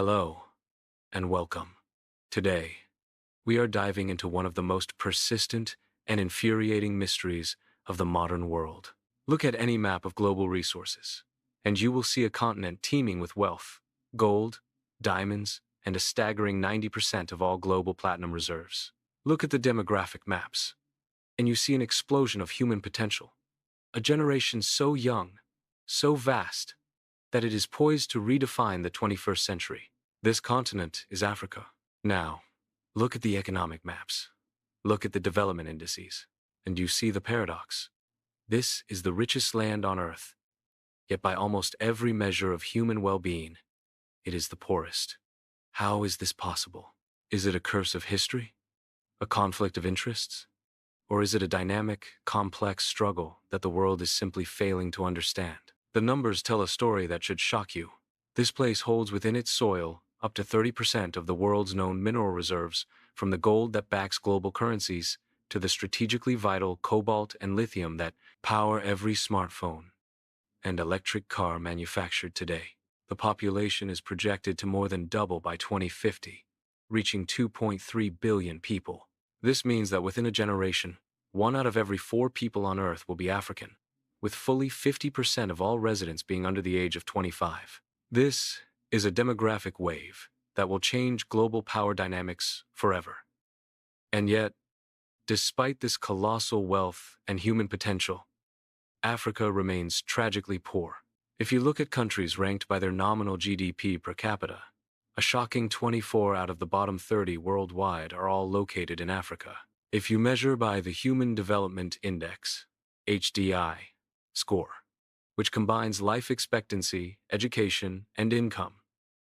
Hello, and welcome. Today, we are diving into one of the most persistent and infuriating mysteries of the modern world. Look at any map of global resources, and you will see a continent teeming with wealth, gold, diamonds, and a staggering 90% of all global platinum reserves. Look at the demographic maps, and you see an explosion of human potential. A generation so young, so vast, that it is poised to redefine the 21st century. This continent is Africa. Now, look at the economic maps. Look at the development indices, and you see the paradox. This is the richest land on Earth, yet by almost every measure of human well-being, it is the poorest. How is this possible? Is it a curse of history? A conflict of interests? Or is it a dynamic, complex struggle that the world is simply failing to understand? The numbers tell a story that should shock you. This place holds within its soil up to 30% of the world's known mineral reserves, from the gold that backs global currencies to the strategically vital cobalt and lithium that power every smartphone and electric car manufactured today. The population is projected to more than double by 2050, reaching 2.3 billion people. This means that within a generation, 1 out of every 4 people on Earth will be African, with fully 50% of all residents being under the age of 25. This is a demographic wave that will change global power dynamics forever. And yet, despite this colossal wealth and human potential, Africa remains tragically poor. If you look at countries ranked by their nominal GDP per capita, a shocking 24 out of the bottom 30 worldwide are all located in Africa. If you measure by the Human Development Index, HDI, score, which combines life expectancy, education, and income,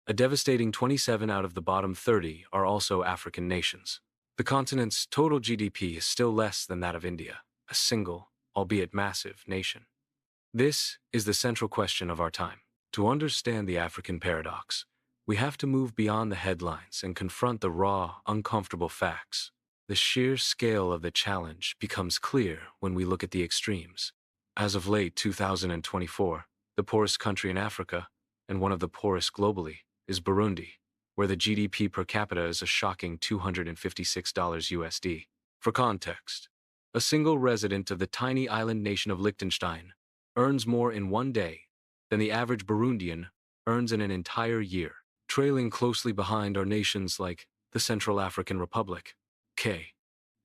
a devastating 27 out of the bottom 30 are also African nations. The continent's total GDP is still less than that of India, a single, albeit massive, nation. This is the central question of our time. To understand the African paradox, we have to move beyond the headlines and confront the raw, uncomfortable facts. The sheer scale of the challenge becomes clear when we look at the extremes. As of late 2024, the poorest country in Africa, and one of the poorest globally, is Burundi, where the GDP per capita is a shocking $256 USD. For context, a single resident of the tiny island nation of Liechtenstein earns more in one day than the average Burundian earns in an entire year. Trailing closely behind are nations like the Central African Republic, K,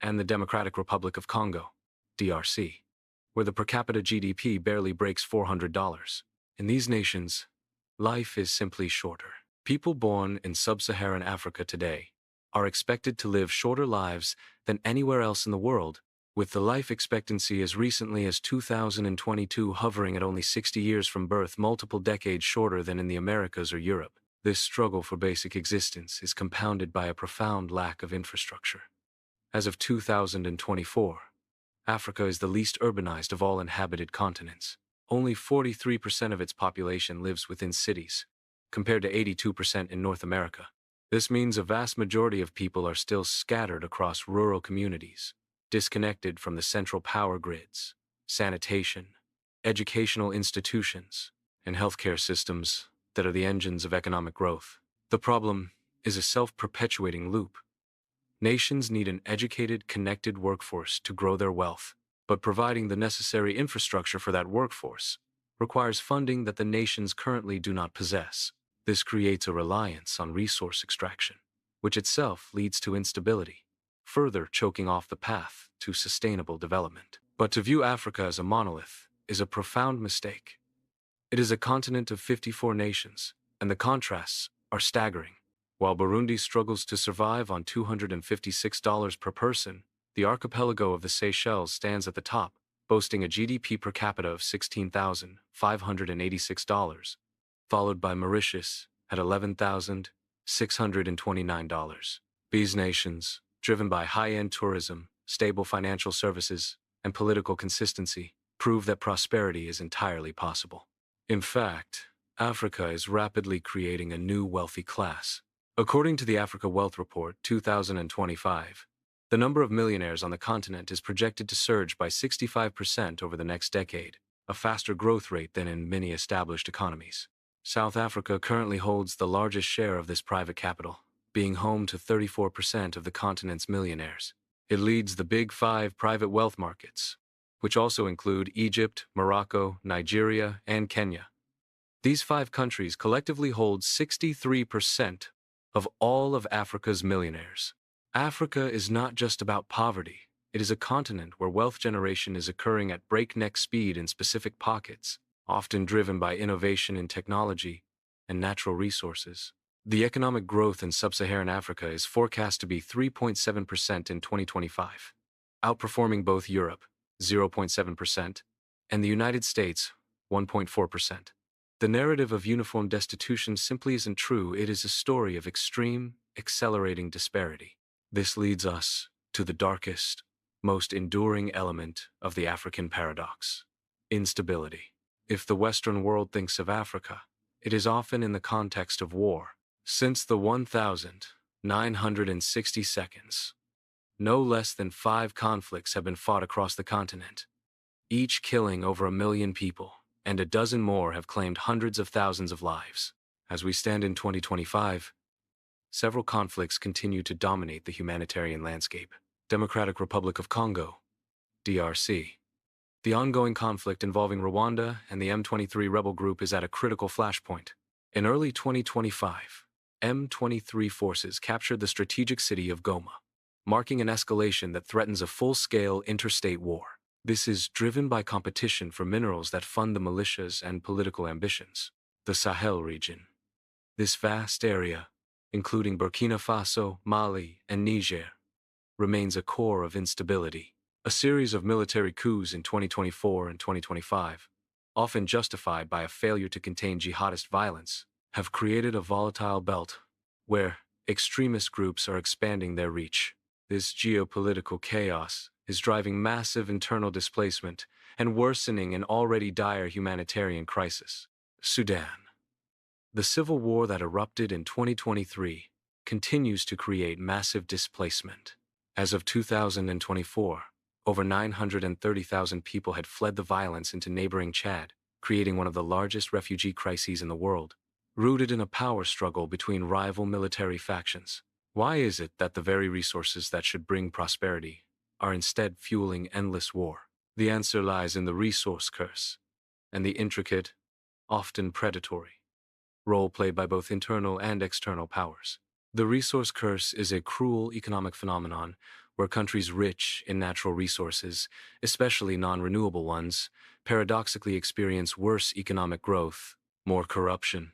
and the Democratic Republic of Congo, DRC, where the per capita GDP barely breaks $400. In these nations, life is simply shorter. People born in sub-Saharan Africa today are expected to live shorter lives than anywhere else in the world, with the life expectancy as recently as 2022 hovering at only 60 years from birth, multiple decades shorter than in the Americas or Europe. This struggle for basic existence is compounded by a profound lack of infrastructure. As of 2024, Africa is the least urbanized of all inhabited continents. Only 43% of its population lives within cities, compared to 82% in North America. This means a vast majority of people are still scattered across rural communities, disconnected from the central power grids, sanitation, educational institutions, and healthcare systems that are the engines of economic growth. The problem is a self-perpetuating loop. Nations need an educated, connected workforce to grow their wealth, but providing the necessary infrastructure for that workforce requires funding that the nations currently do not possess. This creates a reliance on resource extraction, which itself leads to instability, further choking off the path to sustainable development. But to view Africa as a monolith is a profound mistake. It is a continent of 54 nations, and the contrasts are staggering. While Burundi struggles to survive on $256 per person, the archipelago of the Seychelles stands at the top, boasting a GDP per capita of $16,586, followed by Mauritius at $11,629. These nations, driven by high-end tourism, stable financial services, and political consistency, prove that prosperity is entirely possible. In fact, Africa is rapidly creating a new wealthy class. According to the Africa Wealth Report 2025, the number of millionaires on the continent is projected to surge by 65% over the next decade, a faster growth rate than in many established economies. South Africa currently holds the largest share of this private capital, being home to 34% of the continent's millionaires. It leads the Big Five private wealth markets, which also include Egypt, Morocco, Nigeria, and Kenya. These five countries collectively hold 63% of all of Africa's millionaires. Africa is not just about poverty. It is a continent where wealth generation is occurring at breakneck speed in specific pockets, often driven by innovation in technology and natural resources. The economic growth in sub-Saharan Africa is forecast to be 3.7% in 2025, outperforming both Europe, 0.7%, and the United States, 1.4%. The narrative of uniform destitution simply isn't true. It is a story of extreme, accelerating disparity. This leads us to the darkest, most enduring element of the African paradox: instability. If the Western world thinks of Africa, it is often in the context of war. Since the 1960 seconds, no less than 5 conflicts have been fought across the continent, each killing over 1 million people, and a dozen more have claimed hundreds of thousands of lives. As we stand in 2025, several conflicts continue to dominate the humanitarian landscape. Democratic Republic of Congo, DRC. The ongoing conflict involving Rwanda and the M23 rebel group is at a critical flashpoint. In early 2025, M23 forces captured the strategic city of Goma, marking an escalation that threatens a full-scale interstate war. This is driven by competition for minerals that fund the militias and political ambitions. The Sahel region. This vast area, including Burkina Faso, Mali, and Niger, remains a core of instability. A series of military coups in 2024 and 2025, often justified by a failure to contain jihadist violence, have created a volatile belt where extremist groups are expanding their reach. This geopolitical chaos is driving massive internal displacement and worsening an already dire humanitarian crisis. Sudan. The civil war that erupted in 2023 continues to create massive displacement. As of 2024, over 930,000 people had fled the violence into neighboring Chad, creating one of the largest refugee crises in the world, rooted in a power struggle between rival military factions. Why is it that the very resources that should bring prosperity are instead fueling endless war? The answer lies in the resource curse and the intricate, often predatory, role played by both internal and external powers. The resource curse is a cruel economic phenomenon where countries rich in natural resources, especially non-renewable ones, paradoxically experience worse economic growth, more corruption,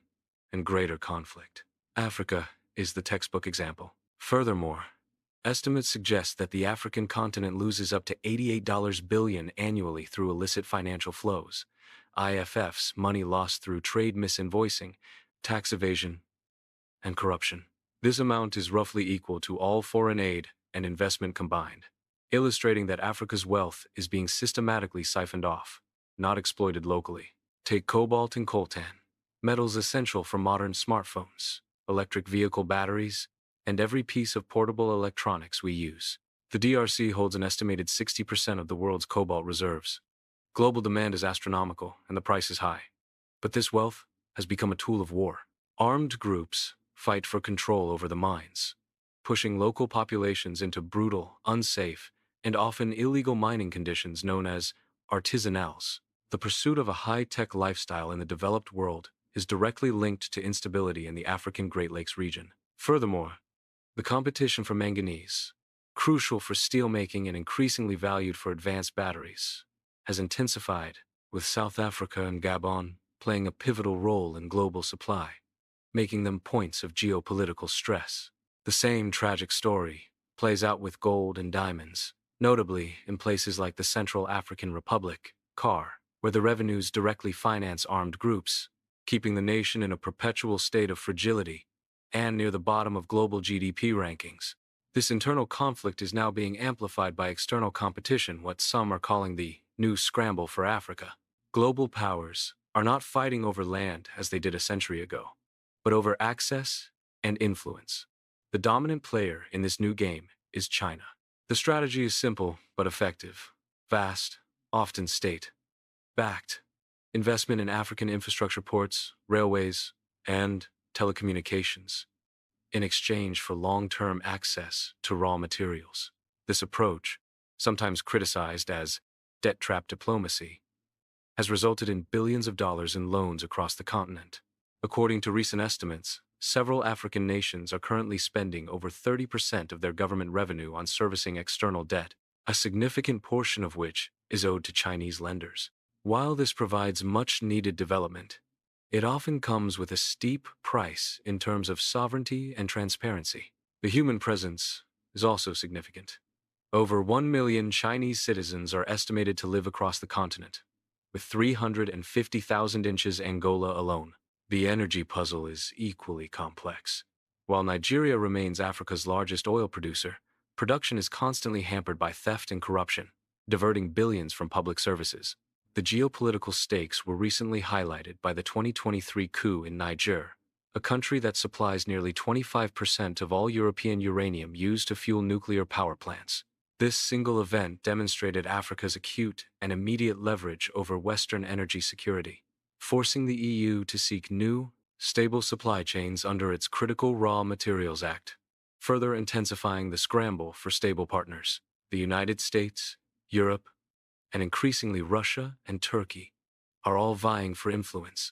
and greater conflict. Africa is the textbook example. Furthermore, estimates suggest that the African continent loses up to $88 billion annually through illicit financial flows, IFF's money lost through trade misinvoicing, tax evasion, and corruption. This amount is roughly equal to all foreign aid and investment combined, illustrating that Africa's wealth is being systematically siphoned off, not exploited locally. Take cobalt and coltan, metals essential for modern smartphones, electric vehicle batteries, and every piece of portable electronics we use. The DRC holds an estimated 60% of the world's cobalt reserves. Global demand is astronomical, and the price is high. But this wealth has become a tool of war. Armed groups fight for control over the mines, pushing local populations into brutal, unsafe, and often illegal mining conditions known as artisanals. The pursuit of a high-tech lifestyle in the developed world is directly linked to instability in the African Great Lakes region. Furthermore, the competition for manganese, crucial for steelmaking and increasingly valued for advanced batteries, has intensified, with South Africa and Gabon playing a pivotal role in global supply, making them points of geopolitical stress. The same tragic story plays out with gold and diamonds, notably in places like the Central African Republic, CAR, where the revenues directly finance armed groups, keeping the nation in a perpetual state of fragility and near the bottom of global GDP rankings. This internal conflict is now being amplified by external competition, what some are calling the new scramble for Africa. Global powers are not fighting over land as they did a century ago, but over access and influence. The dominant player in this new game is China. The strategy is simple but effective: vast, often state-backed investment in African infrastructure ports, railways, and telecommunications in exchange for long-term access to raw materials. This approach, sometimes criticized as debt trap diplomacy, has resulted in billions of dollars in loans across the continent. According to recent estimates, several African nations are currently spending over 30% of their government revenue on servicing external debt, a significant portion of which is owed to Chinese lenders. While this provides much-needed development, it often comes with a steep price in terms of sovereignty and transparency. The human presence is also significant. Over 1 million Chinese citizens are estimated to live across the continent, with 350,000 inches Angola alone. The energy puzzle is equally complex. While Nigeria remains Africa's largest oil producer, production is constantly hampered by theft and corruption, diverting billions from public services. The geopolitical stakes were recently highlighted by the 2023 coup in Niger, a country that supplies nearly 25% of all European uranium used to fuel nuclear power plants. This single event demonstrated Africa's acute and immediate leverage over Western energy security, forcing the EU to seek new, stable supply chains under its Critical Raw Materials Act, further intensifying the scramble for stable partners. The United States, Europe, and increasingly Russia and Turkey are all vying for influence,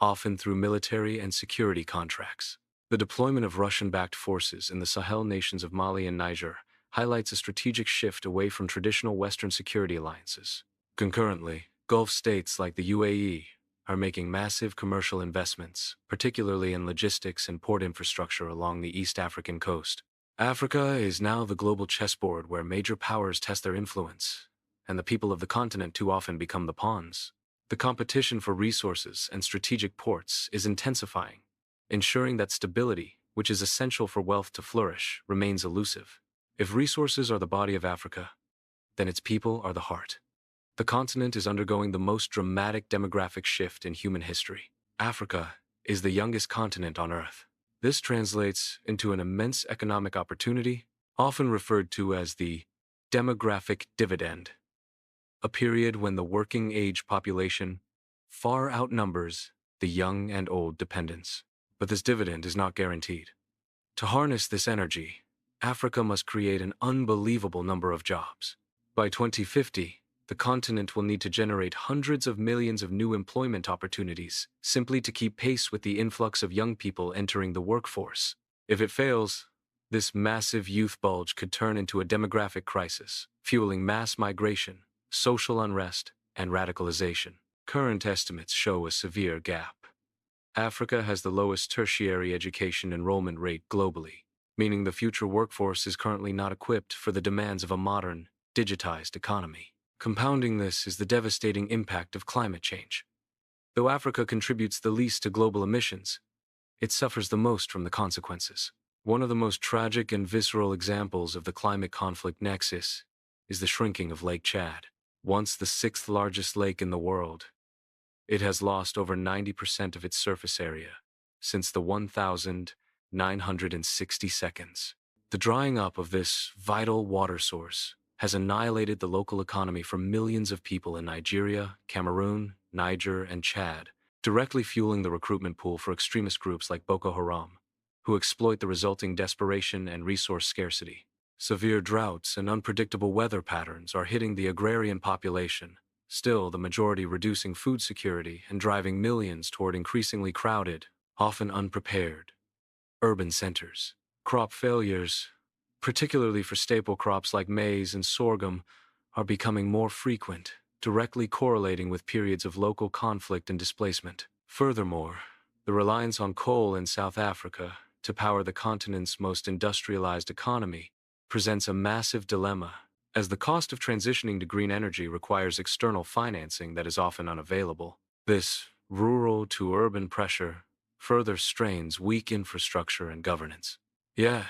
often through military and security contracts. The deployment of Russian-backed forces in the Sahel nations of Mali and Niger highlights a strategic shift away from traditional Western security alliances. Concurrently, Gulf states like the UAE are making massive commercial investments, particularly in logistics and port infrastructure along the East African coast. Africa is now the global chessboard where major powers test their influence, and the people of the continent too often become the pawns. The competition for resources and strategic ports is intensifying, ensuring that stability, which is essential for wealth to flourish, remains elusive. If resources are the body of Africa, then its people are the heart. The continent is undergoing the most dramatic demographic shift in human history. Africa is the youngest continent on Earth. This translates into an immense economic opportunity, often referred to as the demographic dividend, a period when the working-age population far outnumbers the young and old dependents. But this dividend is not guaranteed. To harness this energy, Africa must create an unbelievable number of jobs. By 2050, the continent will need to generate hundreds of millions of new employment opportunities simply to keep pace with the influx of young people entering the workforce. If it fails, this massive youth bulge could turn into a demographic crisis, fueling mass migration, social unrest, and radicalization. Current estimates show a severe gap. Africa has the lowest tertiary education enrollment rate globally, meaning the future workforce is currently not equipped for the demands of a modern, digitized economy. Compounding this is the devastating impact of climate change. Though Africa contributes the least to global emissions, it suffers the most from the consequences. One of the most tragic and visceral examples of the climate conflict nexus is the shrinking of Lake Chad. Once the sixth largest lake in the world, it has lost over 90% of its surface area since the 1,960 seconds. The drying up of this vital water source has annihilated the local economy for millions of people in Nigeria, Cameroon, Niger, and Chad, directly fueling the recruitment pool for extremist groups like Boko Haram, who exploit the resulting desperation and resource scarcity. Severe droughts and unpredictable weather patterns are hitting the agrarian population, still the majority reducing food security and driving millions toward increasingly crowded, often unprepared, urban centers. Crop failures, particularly for staple crops like maize and sorghum, are becoming more frequent, directly correlating with periods of local conflict and displacement. Furthermore, the reliance on coal in South Africa to power the continent's most industrialized economy presents a massive dilemma, as the cost of transitioning to green energy requires external financing that is often unavailable. This rural to urban pressure further strains weak infrastructure and governance. Yeah,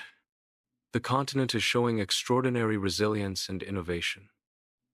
the continent is showing extraordinary resilience and innovation.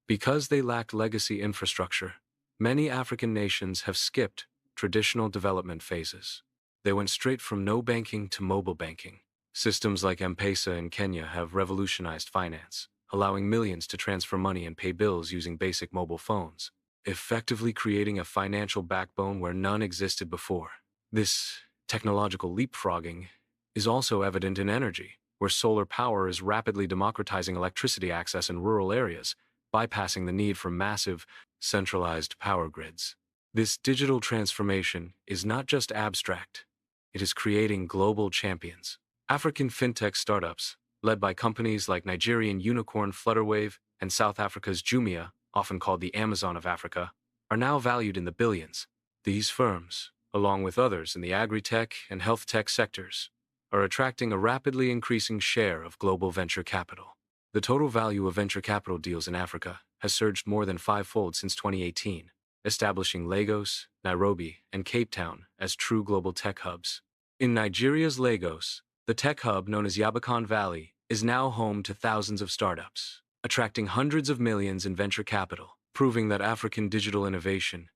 Because they lack legacy infrastructure, many African nations have skipped traditional development phases. They went straight from no banking to mobile banking. Systems like M-Pesa in Kenya have revolutionized finance, allowing millions to transfer money and pay bills using basic mobile phones. effectively creating a financial backbone where none existed before. This technological leapfrogging is also evident in energy, where solar power is rapidly democratizing electricity access in rural areas, bypassing the need for massive, centralized power grids. This digital transformation is not just abstract, it is creating global champions. African fintech startups, led by companies like Nigerian unicorn Flutterwave and South Africa's Jumia, often called the Amazon of Africa, are now valued in the billions. These firms, along with others in the agri-tech and health tech sectors, are attracting a rapidly increasing share of global venture capital. The total value of venture capital deals in Africa has surged more than fivefold since 2018, establishing Lagos, Nairobi, and Cape Town as true global tech hubs. In Nigeria's Lagos, the tech hub known as Yabacon Valley is now home to thousands of startups, attracting hundreds of millions in venture capital, proving that African digital innovation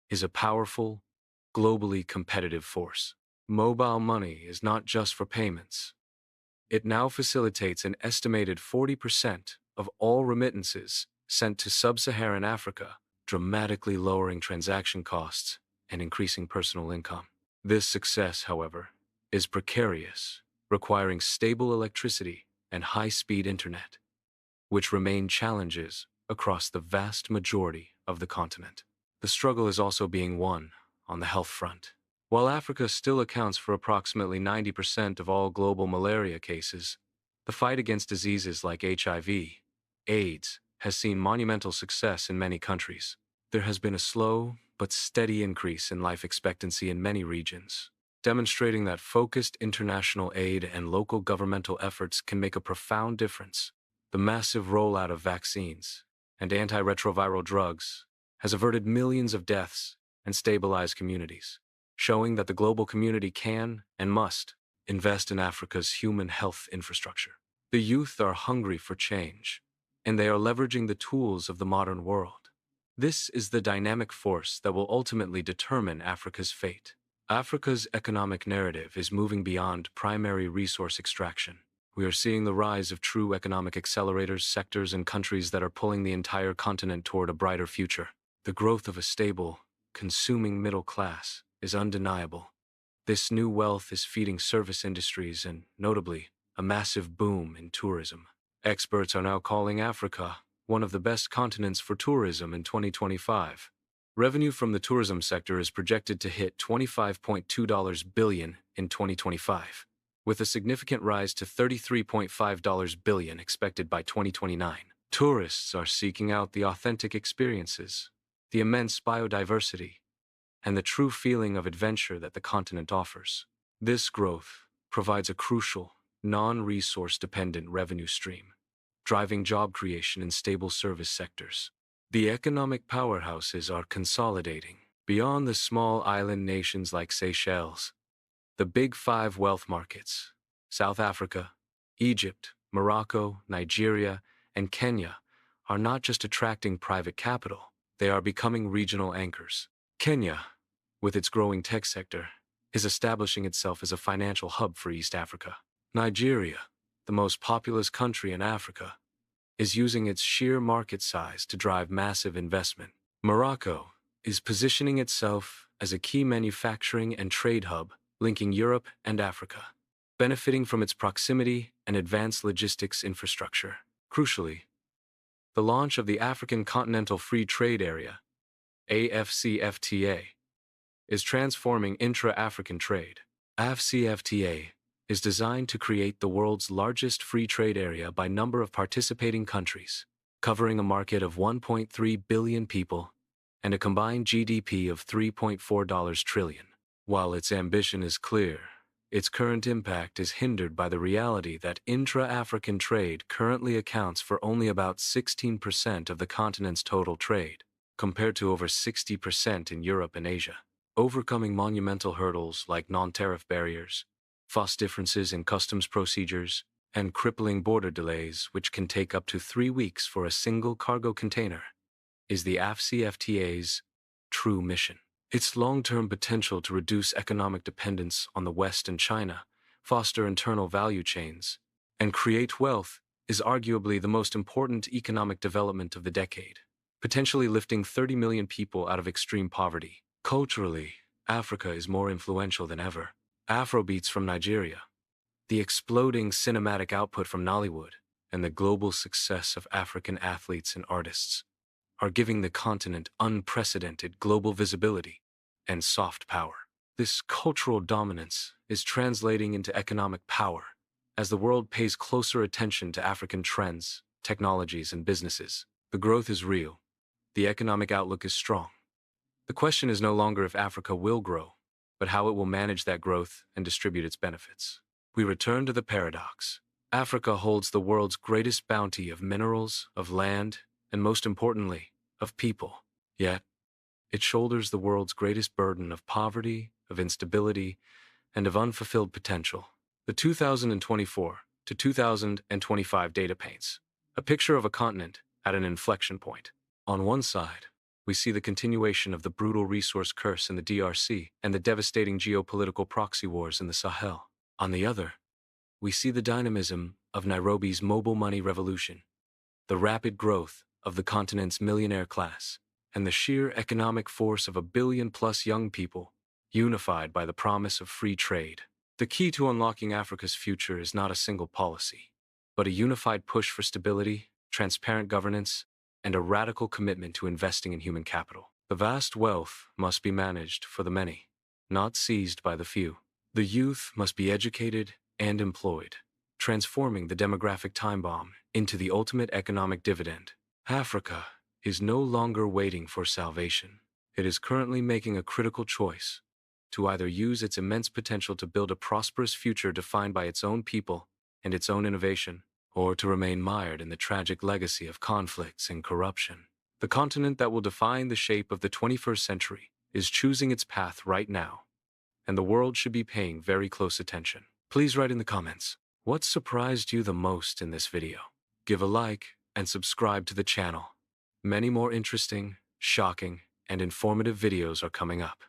is a powerful, globally competitive force. Mobile money is not just for payments. It now facilitates an estimated 40% of all remittances sent to sub-Saharan Africa, dramatically lowering transaction costs and increasing personal income. This success, however, is precarious, requiring stable electricity and high-speed internet, which remain challenges across the vast majority of the continent. The struggle is also being won on the health front. While Africa still accounts for approximately 90% of all global malaria cases, the fight against diseases like HIV, AIDS, has seen monumental success in many countries. There has been a slow but steady increase in life expectancy in many regions, demonstrating that focused international aid and local governmental efforts can make a profound difference. The massive rollout of vaccines and antiretroviral drugs has averted millions of deaths and stabilized communities, showing that the global community can and must invest in Africa's human health infrastructure. The youth are hungry for change, and they are leveraging the tools of the modern world. This is the dynamic force that will ultimately determine Africa's fate. Africa's economic narrative is moving beyond primary resource extraction. We are seeing the rise of true economic accelerators, sectors, and countries that are pulling the entire continent toward a brighter future. The growth of a stable, consuming middle class is undeniable. This new wealth is feeding service industries and, notably, a massive boom in tourism. Experts are now calling Africa one of the best continents for tourism in 2025. Revenue from the tourism sector is projected to hit $25.2 billion in 2025, with a significant rise to $33.5 billion expected by 2029. Tourists are seeking out the authentic experiences, the immense biodiversity, and the true feeling of adventure that the continent offers. This growth provides a crucial, non-resource-dependent revenue stream, driving job creation in stable service sectors. The economic powerhouses are consolidating. Beyond the small island nations like Seychelles, the Big Five wealth markets, South Africa, Egypt, Morocco, Nigeria, and Kenya, are not just attracting private capital, they are becoming regional anchors. Kenya, with its growing tech sector, is establishing itself as a financial hub for East Africa. Nigeria, the most populous country in Africa, is using its sheer market size to drive massive investment. Morocco is positioning itself as a key manufacturing and trade hub linking Europe and Africa, benefiting from its proximity and advanced logistics infrastructure. Crucially, the launch of the African Continental Free Trade Area, AfCFTA, is transforming intra-African trade. AfCFTA is designed to create the world's largest free trade area by number of participating countries, covering a market of 1.3 billion people and a combined GDP of $3.4 trillion. While its ambition is clear, its current impact is hindered by the reality that intra-African trade currently accounts for only about 16% of the continent's total trade, compared to over 60% in Europe and Asia. Overcoming monumental hurdles like non-tariff barriers, vast differences in customs procedures, and crippling border delays which can take up to 3 weeks for a single cargo container, is the AfCFTA's true mission. Its long-term potential to reduce economic dependence on the West and China, foster internal value chains, and create wealth is arguably the most important economic development of the decade. potentially lifting 30 million people out of extreme poverty. Culturally, Africa is more influential than ever. Afrobeats from Nigeria, the exploding cinematic output from Nollywood, and the global success of African athletes and artists are giving the continent unprecedented global visibility and soft power. This cultural dominance is translating into economic power as the world pays closer attention to African trends, technologies, and businesses. The growth is real. The economic outlook is strong. The question is no longer if Africa will grow, but how it will manage that growth and distribute its benefits. We return to the paradox. Africa holds the world's greatest bounty of minerals, of land, and most importantly, of people. Yet, it shoulders the world's greatest burden of poverty, of instability, and of unfulfilled potential. The 2024 to 2025 data paints a picture of a continent at an inflection point. On one side, we see the continuation of the brutal resource curse in the DRC and the devastating geopolitical proxy wars in the Sahel. On the other, we see the dynamism of Nairobi's mobile money revolution, the rapid growth of the continent's millionaire class, and the sheer economic force of 1 billion-plus young people, unified by the promise of free trade. The key to unlocking Africa's future is not a single policy, but a unified push for stability, transparent governance, and a radical commitment to investing in human capital. The vast wealth must be managed for the many, not seized by the few. The youth must be educated and employed, transforming the demographic time bomb into the ultimate economic dividend. Africa is no longer waiting for salvation. It is currently making a critical choice to either use its immense potential to build a prosperous future defined by its own people and its own innovation, or to remain mired in the tragic legacy of conflicts and corruption. The continent that will define the shape of the 21st century is choosing its path right now, and the world should be paying very close attention. Please write in the comments, what surprised you the most in this video? Give a like and subscribe to the channel. Many more interesting, shocking, and informative videos are coming up.